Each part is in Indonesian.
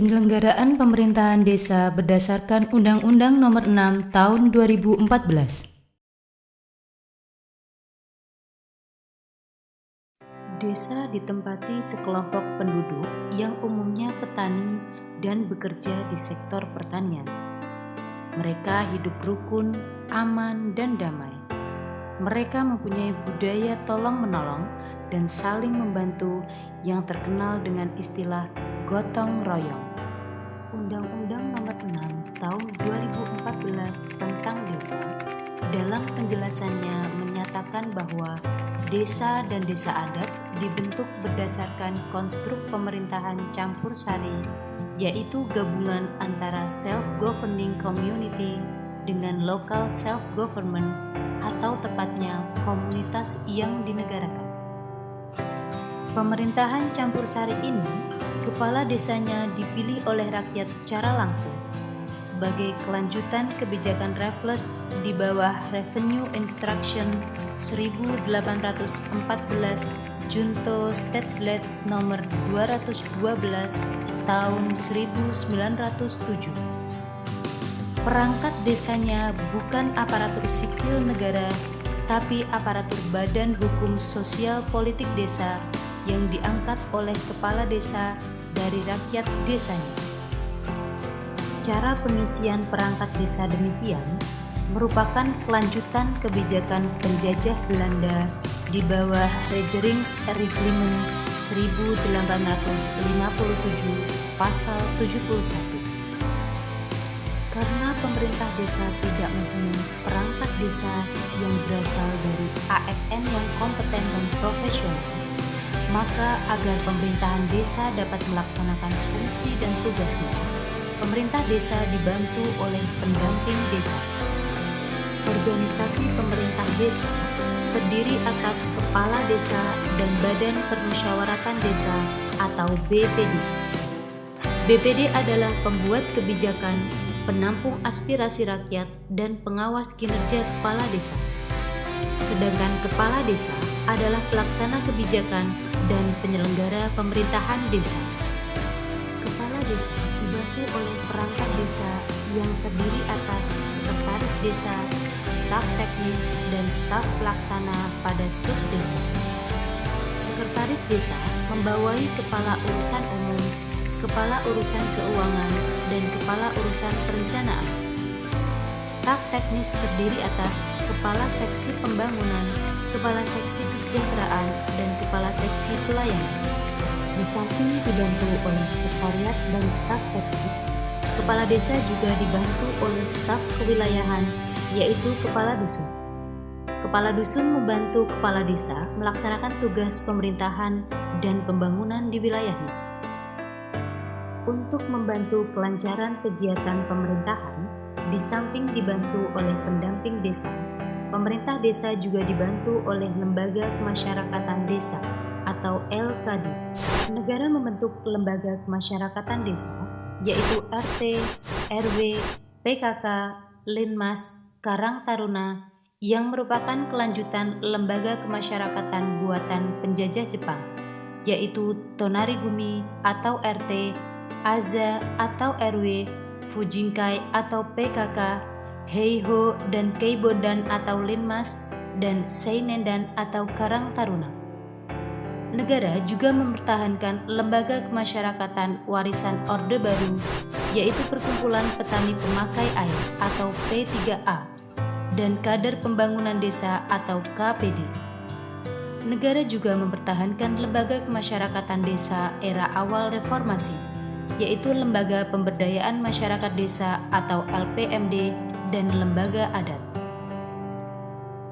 Penyelenggaraan pemerintahan desa berdasarkan Undang-Undang Nomor 6 Tahun 2014. Desa ditempati sekelompok penduduk yang umumnya petani dan bekerja di sektor pertanian. Mereka hidup rukun, aman, dan damai. Mereka mempunyai budaya tolong-menolong dan saling membantu yang terkenal dengan istilah gotong royong. Undang-Undang Nomor 6 Tahun 2014 tentang desa dalam penjelasannya menyatakan bahwa desa dan desa adat dibentuk berdasarkan konstruk pemerintahan campur sari, yaitu gabungan antara self-governing community dengan local self-government atau tepatnya komunitas yang dinegarakan. Pemerintahan campur sari ini, kepala desanya dipilih oleh rakyat secara langsung sebagai kelanjutan kebijakan Raffles di bawah Revenue Instruction 1814 Junto Statblad nomor 212 tahun 1907. Perangkat desanya bukan aparatur sipil negara, tapi aparatur badan hukum sosial politik desa yang diangkat oleh kepala desa dari rakyat desanya. Cara pengisian perangkat desa demikian merupakan kelanjutan kebijakan penjajah Belanda di bawah Regeringsreglement 1857 pasal 71. Karena pemerintah desa tidak mempunyai perangkat desa yang berasal dari ASN yang kompeten dan profesional, maka agar pemerintahan desa dapat melaksanakan fungsi dan tugasnya, pemerintah desa dibantu oleh pendamping desa. Organisasi pemerintah desa terdiri atas kepala desa dan badan permusyawaratan desa atau BPD. BPD adalah pembuat kebijakan, penampung aspirasi rakyat, dan pengawas kinerja kepala desa. Sedangkan kepala desa adalah pelaksana kebijakan dan penyelenggara pemerintahan desa. Kepala desa dibantu oleh perangkat desa yang terdiri atas sekretaris desa, staf teknis, dan staf pelaksana pada sub desa. Sekretaris desa membawai kepala urusan umum, kepala urusan keuangan, dan kepala urusan perencanaan. Staf teknis terdiri atas kepala seksi pembangunan, kepala seksi kesejahteraan, dan kepala seksi pelayanan. Di samping dibantu oleh sekretariat dan staf teknis, kepala desa juga dibantu oleh staf kewilayahan, yaitu kepala dusun. Kepala dusun membantu kepala desa melaksanakan tugas pemerintahan dan pembangunan di wilayahnya. Untuk membantu kelancaran kegiatan pemerintahan, di samping dibantu oleh pendamping desa, pemerintah desa juga dibantu oleh lembaga kemasyarakatan desa atau LKD. Negara membentuk lembaga kemasyarakatan desa, yaitu RT, RW, PKK, Linmas, Karang Taruna, yang merupakan kelanjutan lembaga kemasyarakatan buatan penjajah Jepang, yaitu Tonarigumi atau RT, Aza atau RW, Fujinkai atau PKK, Heiho dan Keibondan atau Linmas, dan Seinendan atau Karang Taruna. Negara juga mempertahankan lembaga kemasyarakatan warisan Orde Baru, yaitu Perkumpulan Petani Pemakai Air atau P3A, dan Kader Pembangunan Desa atau KPD. Negara juga mempertahankan lembaga kemasyarakatan desa era awal reformasi, yaitu Lembaga Pemberdayaan Masyarakat Desa atau LPMD dan lembaga adat.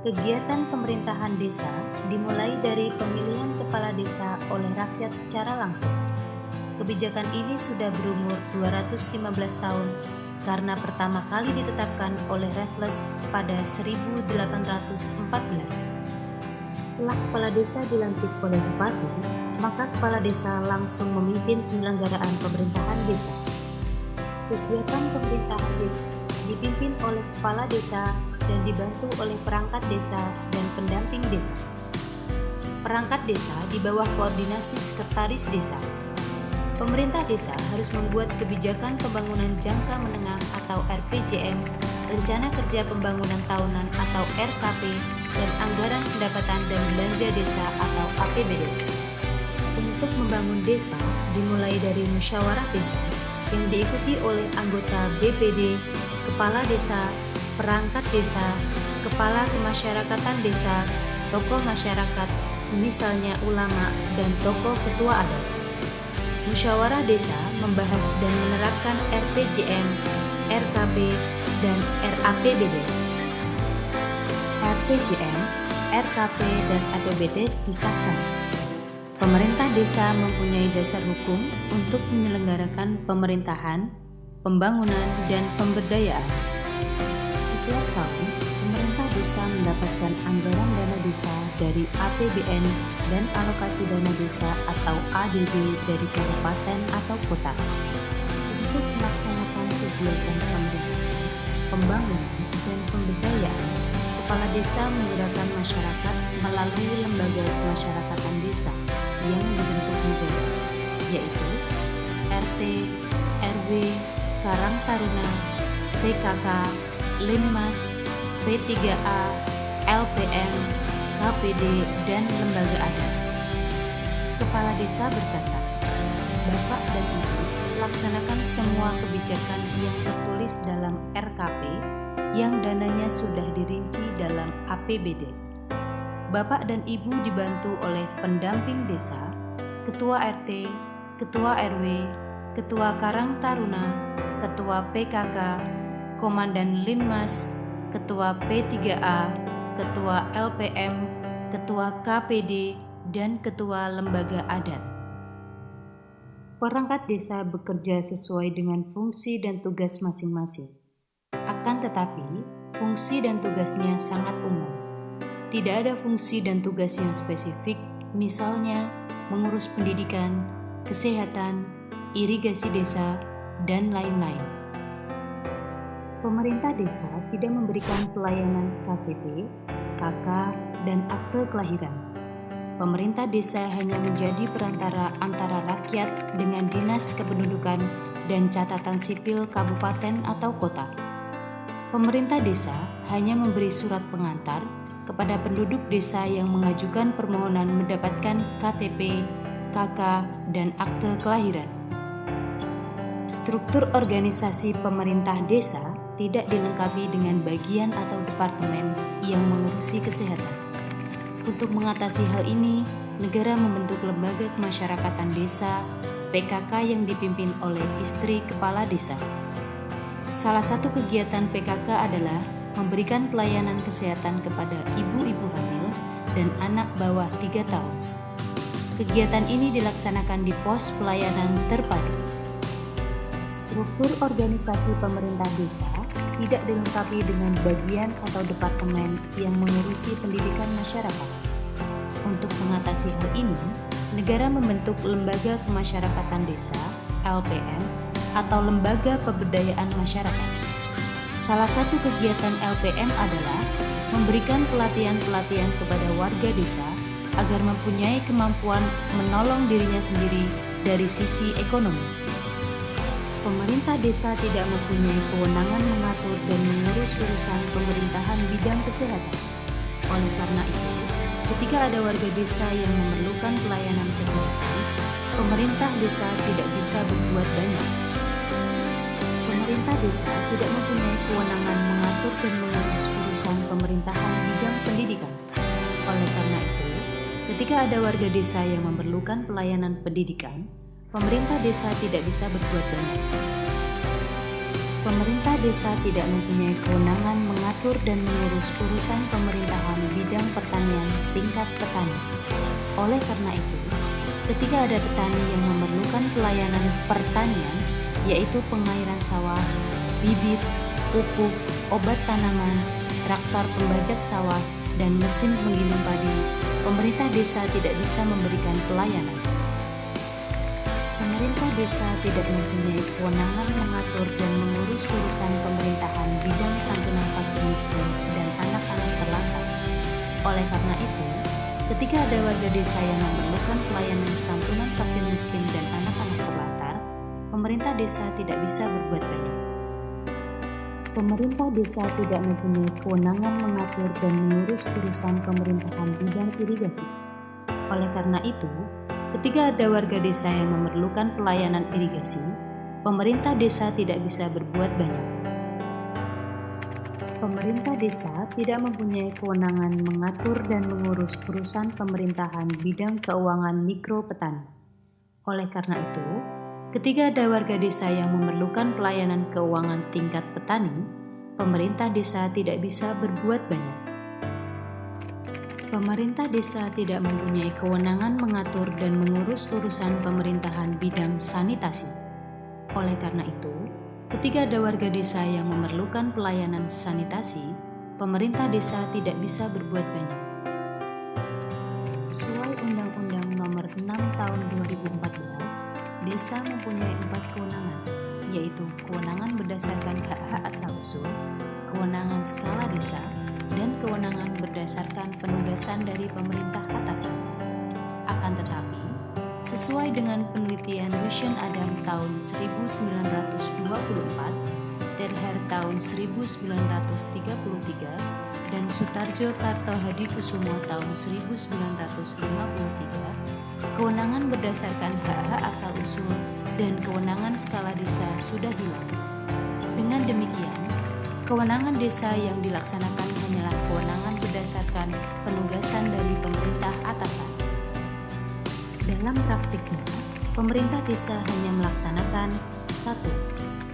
Kegiatan pemerintahan desa dimulai dari pemilihan kepala desa oleh rakyat secara langsung. Kebijakan ini sudah berumur 215 tahun karena pertama kali ditetapkan oleh Raffles pada 1814. Setelah kepala desa dilantik oleh bupati, maka kepala desa langsung memimpin penyelenggaraan pemerintahan desa. Kegiatan pemerintahan desa dipimpin oleh kepala desa dan dibantu oleh perangkat desa dan pendamping desa. Perangkat desa di bawah koordinasi sekretaris desa. Pemerintah desa harus membuat kebijakan pembangunan jangka menengah atau RPJM, rencana kerja pembangunan tahunan atau RKP, dan anggaran pendapatan dan belanja desa atau APBDes. Untuk membangun desa dimulai dari musyawarah desa yang diikuti oleh anggota BPD, kepala desa, perangkat desa, kepala kemasyarakatan desa, tokoh masyarakat, misalnya ulama dan tokoh ketua adat. Musyawarah desa membahas dan menerapkan RPJM, RKP, dan RAPBDes. RPJM, RKP, dan APBDes disahkan. Pemerintah desa mempunyai dasar hukum untuk menyelenggarakan pemerintahan, pembangunan, dan pemberdayaan. Setiap tahun, pemerintah desa mendapatkan anggaran dana desa dari APBN dan alokasi dana desa atau ADD dari kabupaten atau kota. Untuk melaksanakan kegiatan pemerintahan, pembangunan, dan pemberdayaan, kepala desa menggerakkan masyarakat melalui lembaga pemasyarakatan desa yang dibentuk negara, yaitu RT, RW, Karang Taruna, PKK, Linmas, P3A, LPM, KPD, dan lembaga adat. Kepala desa berkata, Bapak dan Ibu laksanakan semua kebijakan yang tertulis dalam RKP yang dananya sudah dirinci dalam APBDes. Bapak dan Ibu dibantu oleh pendamping desa, ketua RT, ketua RW, ketua Karang Taruna, ketua PKK, komandan Linmas, ketua P3A, ketua LPM, ketua KPD, dan ketua lembaga adat. Perangkat desa bekerja sesuai dengan fungsi dan tugas masing-masing. Akan tetapi, fungsi dan tugasnya sangat umum. Tidak ada fungsi dan tugas yang spesifik, misalnya mengurus pendidikan, kesehatan, irigasi desa, dan lain-lain. Pemerintah desa tidak memberikan pelayanan KTP, KK, dan akte kelahiran. Pemerintah desa hanya menjadi perantara antara rakyat dengan dinas kependudukan dan catatan sipil kabupaten atau kota. Pemerintah desa hanya memberi surat pengantar kepada penduduk desa yang mengajukan permohonan mendapatkan KTP, KK, dan akte kelahiran. Struktur organisasi pemerintah desa tidak dilengkapi dengan bagian atau departemen yang mengurusi kesehatan. Untuk mengatasi hal ini, negara membentuk lembaga kemasyarakatan desa, PKK yang dipimpin oleh istri kepala desa. Salah satu kegiatan PKK adalah memberikan pelayanan kesehatan kepada ibu-ibu hamil dan anak bawah 3 tahun. Kegiatan ini dilaksanakan di pos pelayanan terpadu. Struktur organisasi pemerintah desa tidak dilengkapi dengan bagian atau departemen yang mengurusi pendidikan masyarakat. Untuk mengatasi hal ini, negara membentuk Lembaga Kemasyarakatan Desa (LPM) atau Lembaga Pemberdayaan Masyarakat. Salah satu kegiatan LPM adalah memberikan pelatihan-pelatihan kepada warga desa agar mempunyai kemampuan menolong dirinya sendiri dari sisi ekonomi. Pemerintah desa tidak mempunyai kewenangan mengatur dan mengurus urusan pemerintahan bidang kesehatan. Oleh karena itu, ketika ada warga desa yang memerlukan pelayanan kesehatan, pemerintah desa tidak bisa berbuat banyak. Pemerintah desa tidak mempunyai kewenangan mengatur dan mengurus urusan pemerintahan bidang pendidikan. Oleh karena itu, ketika ada warga desa yang memerlukan pelayanan pendidikan, pemerintah desa tidak bisa berbuat banyak. Pemerintah desa tidak mempunyai kewenangan mengatur dan mengurus urusan pemerintahan bidang pertanian tingkat petani. Oleh karena itu, ketika ada petani yang memerlukan pelayanan pertanian, yaitu pengairan sawah, bibit, pupuk, obat tanaman, traktor pembajak sawah, dan mesin penggiling padi, pemerintah desa tidak bisa memberikan pelayanan. Pemerintah desa tidak mempunyai kewenangan mengatur dan mengurus urusan pemerintahan bidang santunan fakir miskin dan anak-anak terlantar. Oleh karena itu, ketika ada warga desa yang memerlukan pelayanan santunan fakir miskin dan anak-anak terlantar, pemerintah desa tidak bisa berbuat banyak. Pemerintah desa tidak mempunyai kewenangan mengatur dan mengurus urusan pemerintahan bidang irigasi. Oleh karena itu, ketika ada warga desa yang memerlukan pelayanan irigasi, pemerintah desa tidak bisa berbuat banyak. Pemerintah desa tidak mempunyai kewenangan mengatur dan mengurus urusan pemerintahan bidang keuangan mikro petani. Oleh karena itu, ketika ada warga desa yang memerlukan pelayanan keuangan tingkat petani, pemerintah desa tidak bisa berbuat banyak. Pemerintah desa tidak mempunyai kewenangan mengatur dan mengurus urusan pemerintahan bidang sanitasi. Oleh karena itu, ketika ada warga desa yang memerlukan pelayanan sanitasi, pemerintah desa tidak bisa berbuat banyak. Sesuai Undang-Undang Nomor 6 Tahun 2014, desa mempunyai 4 kewenangan, yaitu kewenangan berdasarkan hak-hak asal-usul, kewenangan skala desa, dan kewenangan berdasarkan penugasan dari pemerintah atasan. Akan tetapi, sesuai dengan penelitian Rusian Adam tahun 1924, Terher tahun 1933, dan Sutarjo Kartohadikusumo tahun 1953, kewenangan berdasarkan hak-hak asal-usul dan kewenangan skala desa sudah hilang. Dengan demikian, kewenangan desa yang dilaksanakan hanyalah kewenangan berdasarkan penugasan dari pemerintah atasan. Dalam praktiknya, pemerintah desa hanya melaksanakan 1.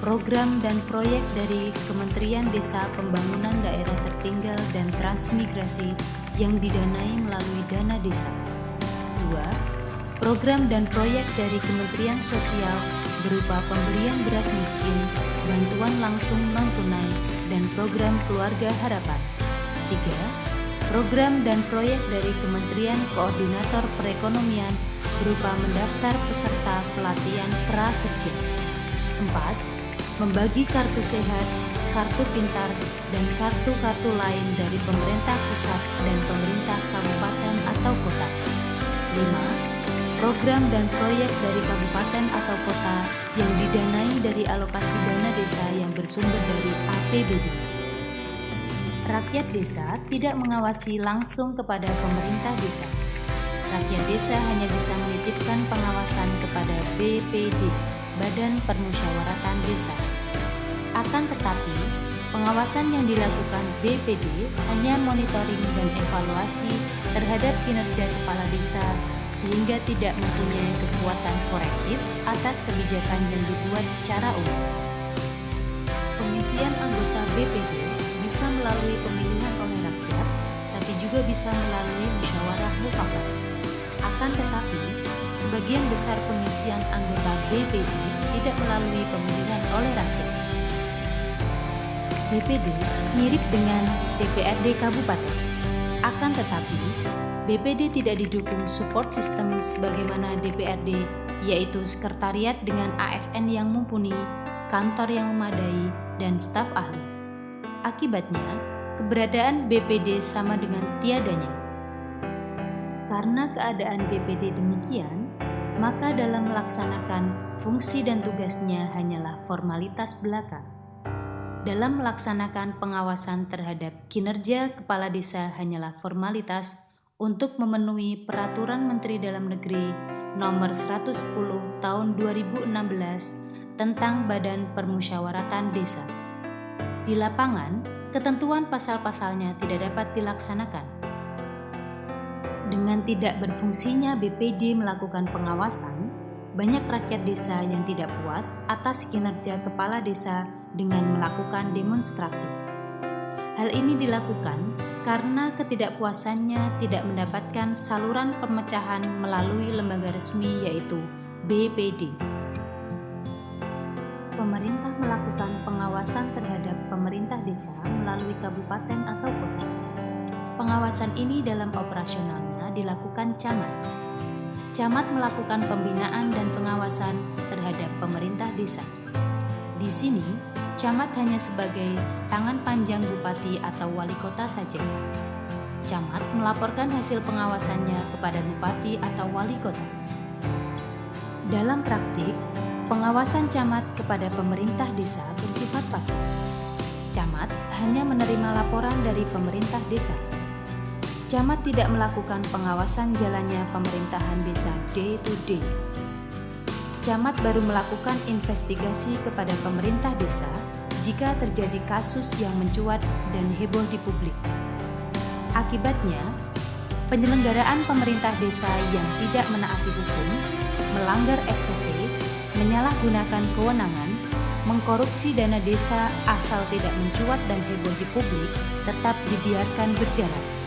Program dan proyek dari Kementerian Desa Pembangunan Daerah Tertinggal dan Transmigrasi yang didanai melalui dana desa. 2. Program dan proyek dari Kementerian Sosial berupa pemberian beras miskin, bantuan langsung non-tunai, dan program Keluarga Harapan. 3. Program dan proyek dari Kementerian Koordinator Perekonomian berupa mendaftar peserta pelatihan prakerja. 4. Membagi kartu sehat, kartu pintar, dan kartu-kartu lain dari pemerintah pusat dan pemerintah kabupaten atau kota. 5. Program dan proyek dari kabupaten atau kota yang didanai dari alokasi dana desa yang bersumber dari APBD. Rakyat desa tidak mengawasi langsung kepada pemerintah desa. Rakyat desa hanya bisa menitipkan pengawasan kepada BPD, Badan Permusyawaratan Desa. Akan tetapi, pengawasan yang dilakukan BPD hanya monitoring dan evaluasi terhadap kinerja kepala desa sehingga tidak mempunyai kekuatan korektif atas kebijakan yang dibuat secara umum. Pengisian anggota BPD bisa melalui pemilihan oleh rakyat, tapi juga bisa melalui musyawarah mufakat. Akan tetapi, sebagian besar pengisian anggota BPD tidak melalui pemilihan oleh rakyat. BPD mirip dengan DPRD kabupaten. Akan tetapi, BPD tidak didukung support system sebagaimana DPRD, yaitu sekretariat dengan ASN yang mumpuni, kantor yang memadai, dan staf ahli. Akibatnya, keberadaan BPD sama dengan tiadanya. Karena keadaan BPD demikian, maka dalam melaksanakan fungsi dan tugasnya hanyalah formalitas belaka. Dalam melaksanakan pengawasan terhadap kinerja kepala desa hanyalah formalitas untuk memenuhi Peraturan Menteri Dalam Negeri Nomor 110 Tahun 2016 tentang Badan Permusyawaratan Desa. Di lapangan, ketentuan pasal-pasalnya tidak dapat dilaksanakan. Dengan tidak berfungsinya BPD melakukan pengawasan, banyak rakyat desa yang tidak puas atas kinerja kepala desa dengan melakukan demonstrasi. Hal ini dilakukan karena ketidakpuasannya tidak mendapatkan saluran pemecahan melalui lembaga resmi yaitu BPD. Pemerintah melakukan pengawasan terhadap pemerintah desa melalui kabupaten atau kota. Pengawasan ini dalam operasionalnya dilakukan camat. Camat melakukan pembinaan dan pengawasan terhadap pemerintah desa. Di sini, camat hanya sebagai tangan panjang bupati atau wali kota saja. Camat melaporkan hasil pengawasannya kepada bupati atau wali kota. Dalam praktik, Pengawasan camat kepada pemerintah desa bersifat pasif. Camat hanya menerima laporan dari pemerintah desa. Camat tidak melakukan pengawasan jalannya pemerintahan desa day to day. Camat baru melakukan investigasi kepada pemerintah desa jika terjadi kasus yang mencuat dan heboh di publik. Akibatnya, penyelenggaraan pemerintah desa yang tidak menaati hukum, melanggar SOP, menyalahgunakan kewenangan, mengkorupsi dana desa asal tidak mencuat dan heboh di publik tetap dibiarkan berjalan.